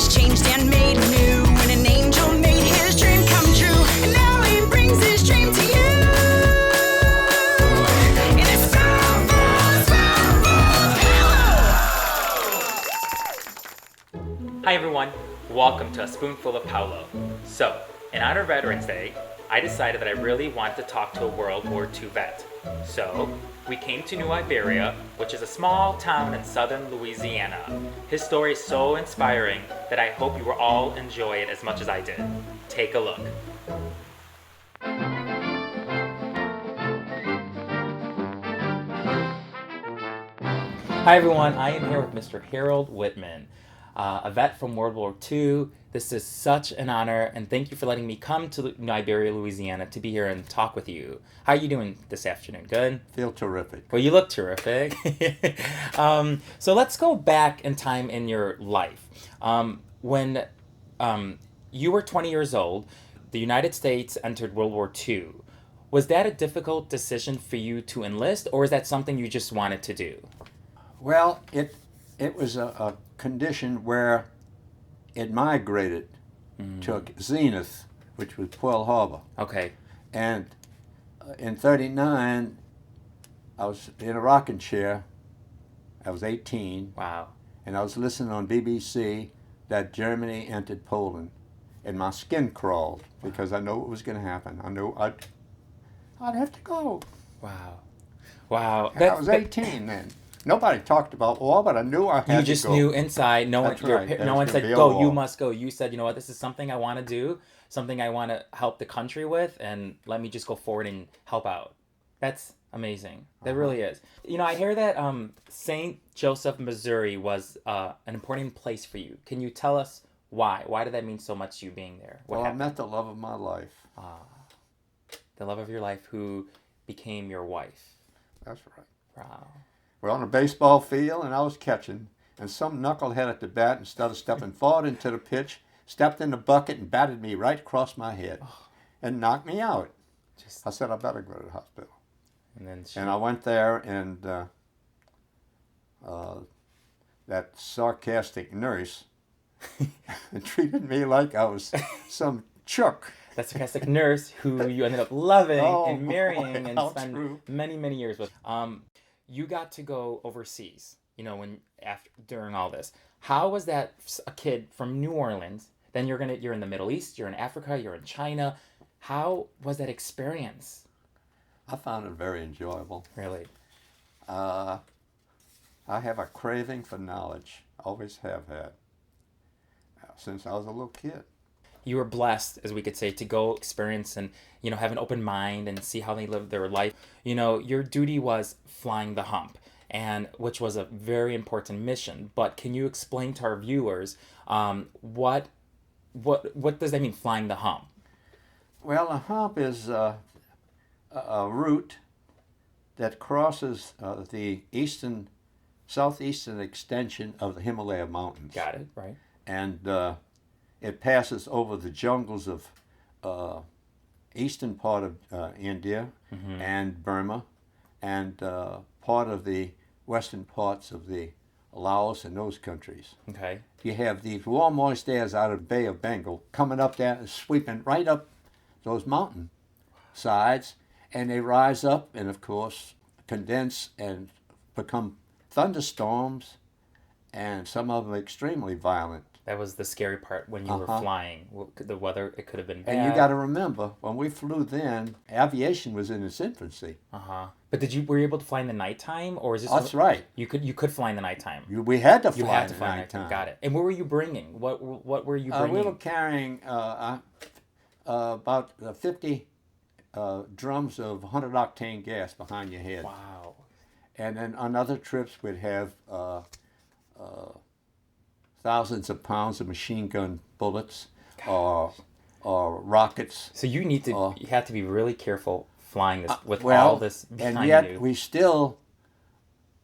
was changed and made new when an angel made his dream come true. And now he brings his dream to you. And it's Spoonful, Hi everyone, welcome to a Spoonful of Paolo. So, in honor of Veterans Day, I decided that I really wanted to talk to a World War II vet. So, we came to New Iberia, which is a small town in southern Louisiana. His story is so inspiring that I hope you will all enjoy it as much as I did. Take a look. Hi everyone, I am here with Mr. Harold Whitman, a vet from World War II. This is such an honor, and thank you for letting me come to New Iberia, Louisiana to be here and talk with you. How are you doing this afternoon? Good? Feel terrific. Well, you look terrific. So let's go back in time in your life. When you were 20 years old, the United States entered World War II. Was that a difficult decision for you to enlist, or is that something you just wanted to do? Well, it was a condition where it migrated to Zenith, which was Pearl Harbor. Okay. And in '39, I was in a rocking chair. I was 18. Wow. And I was listening on BBC that Germany entered Poland. And my skin crawled because I knew what was going to happen. I knew I'd have to go. Wow. Wow. And I was 18 then. Nobody talked about war, but I knew I had to go. You just knew inside. No one, That's right. no one said, There's "Go, gonna be a you war." must go." You said, "You know what? This is something I want to do. Something I want to help the country with, and let me just go forward and help out." That's amazing. That really is. You know, I hear that St. Joseph, Missouri, was an important place for you. Can you tell us why? Why did that mean so much to you being there? What Well, I happened? met the love of my life. The love of your life, who became your wife. That's right. Wow. We're on a baseball field, and I was catching, and some knucklehead at the bat, instead of stepping forward into the pitch, stepped in the bucket and batted me right across my head and knocked me out. I said, I better go to the hospital. And then And I went there, and that sarcastic nurse treated me like I was some chook. that sarcastic nurse who you ended up loving and boy, marrying and how spent true. many years with. You got to go overseas, you know, during all this. How was that a kid from New Orleans? Then you're in the Middle East, you're in Africa, you're in China. How was that experience? I found it very enjoyable. Really? I have a craving for knowledge. Always have had. Since I was a little kid. You were blessed, as we could say, to go experience and, you know, have an open mind and see how they live their life. You know, your duty was flying the hump, and which was a very important mission. But can you explain to our viewers what does that mean, flying the hump? Well, a hump is a route that crosses the southeastern extension of the Himalaya Mountains. Got it, right? And it passes over the jungles of eastern part of India and Burma, and part of the western parts of the Laos and those countries. Okay. You have these warm, moist airs out of the Bay of Bengal coming up there and sweeping right up those mountain sides, and they rise up and, of course, condense and become thunderstorms, and some of them extremely violent. That was the scary part when you were flying. The weather, it could have been bad. And you got to remember, when we flew then, aviation was in its infancy. But were you able to fly in the nighttime, or is this? That's right. You could fly in the nighttime. We had to fly You had in to the fly in the nighttime. nighttime. Got it. And what were you bringing? What were you bringing? We were carrying about 50 drums of 100 octane gas behind your head. Wow. And then on other trips, we'd have thousands of pounds of machine gun bullets or rockets. So you have to be really careful flying this with Well, all this behind and yet you. we still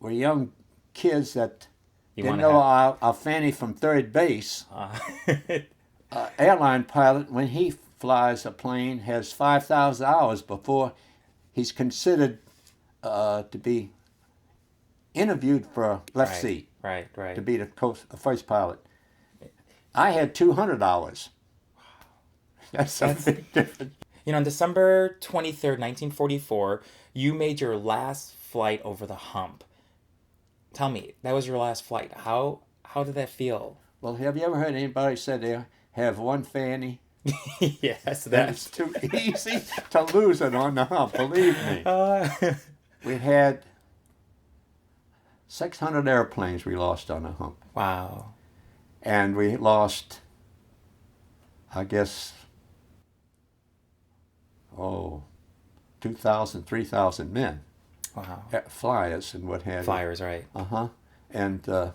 were young kids that You didn't wanna know our Fanny from third base. Airline pilot, when he flies a plane, has 5,000 hours before he's considered to be interviewed for a left seat. Right. To be the first pilot. I had 200 hours. That's a big difference. You know, on December 23rd, 1944, you made your last flight over the hump. Tell me, that was your last flight. How did that feel? Well, have you ever heard anybody say they have one fanny? Yes, That it's too easy to lose it on the hump, believe me. We had 600 airplanes we lost on the hump. Wow. And we lost, I guess, 2,000, 3,000 men. Wow. Flyers and what have you. Flyers, right. Uh-huh. And the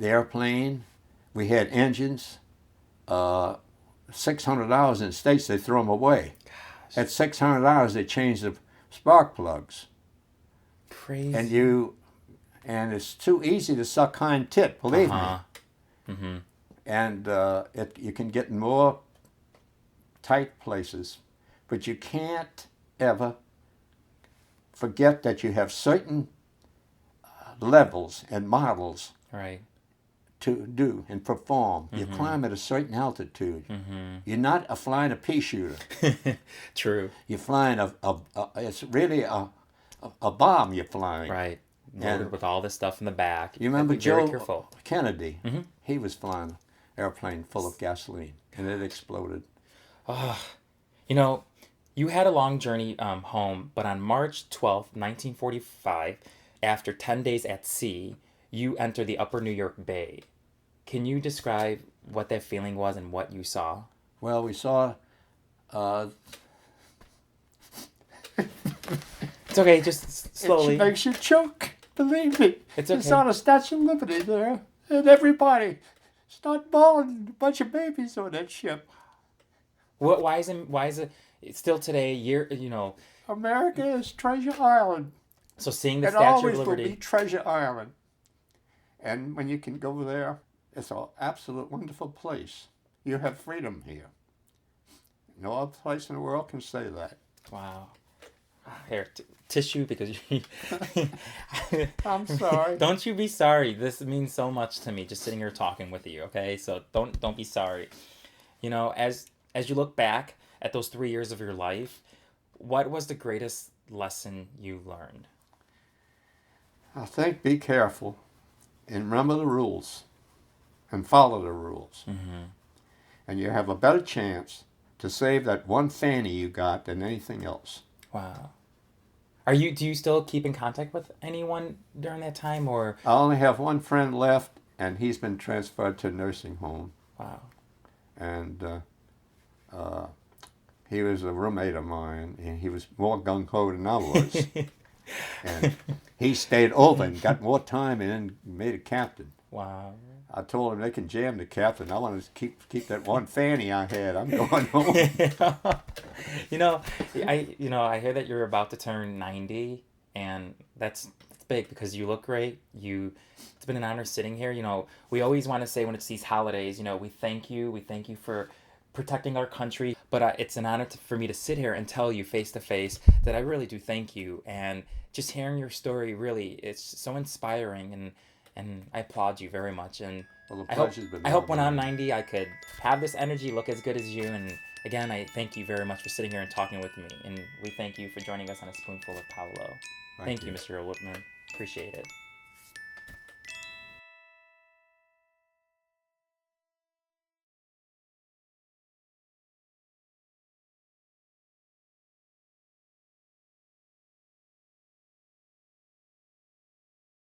airplane, we had engines. 600 hours in the States, they throw them away. Gosh. At 600 hours, they change the spark plugs. Crazy. And it's too easy to suck hind tip, believe me. Mm-hmm. And you can get in more tight places, but you can't ever forget that you have certain levels and models Right. to do and perform. You climb at a certain altitude. You're not flying a pea shooter. True. You're flying it's really a bomb you're flying. Right. Loaded And with all this stuff in the back. you remember Be very Joe careful. Kennedy? He was flying an airplane full of gasoline, and it exploded. You know, you had a long journey home, but on March 12th, 1945, after 10 days at sea, you entered the Upper New York Bay. Can you describe what that feeling was and what you saw? Well, we saw. It's okay, just slowly. It makes you choke. Believe me. It's It's okay. on a Statue of Liberty there, and everybody start bawling. A bunch of babies on that ship. Why is it still today, America is Treasure Island. so seeing the It Statue always of will be Liberty. Treasure Island. And when you can go there, it's an absolute wonderful place. You have freedom here. No other place in the world can say that. Wow. Here, tissue because you. I'm sorry. Don't you be sorry. This means so much to me just sitting here talking with you, okay? So don't be sorry. You know, as you look back at those 3 years of your life, what was the greatest lesson you learned? I think be careful and remember the rules and follow the rules. And you have a better chance to save that one fanny you got than anything else. Wow. Do you still keep in contact with anyone during that time or? I only have one friend left, and he's been transferred to a nursing home. Wow. And he was a roommate of mine, and he was more gung-ho than I was. And he stayed over and got more time and then made a captain. Wow. I told him they can jam the captain. I want to keep that one fanny I had. I'm going home. I hear that you're about to turn 90, and that's big because you look great. It's been an honor sitting here. You know, we always want to say when it's these holidays, we thank you for protecting our country. But it's an honor for me to sit here and tell you face to face that I really do thank you. And just hearing your story, really, it's so inspiring, and I applaud you very much. And Well, the I hope pleasure's been I hope when mine. I'm 90, I could have this energy, look as good as you. And again, I thank you very much for sitting here and talking with me. And we thank you for joining us on A Spoonful of Paolo. Thank you, Mr. Whitman. Appreciate it.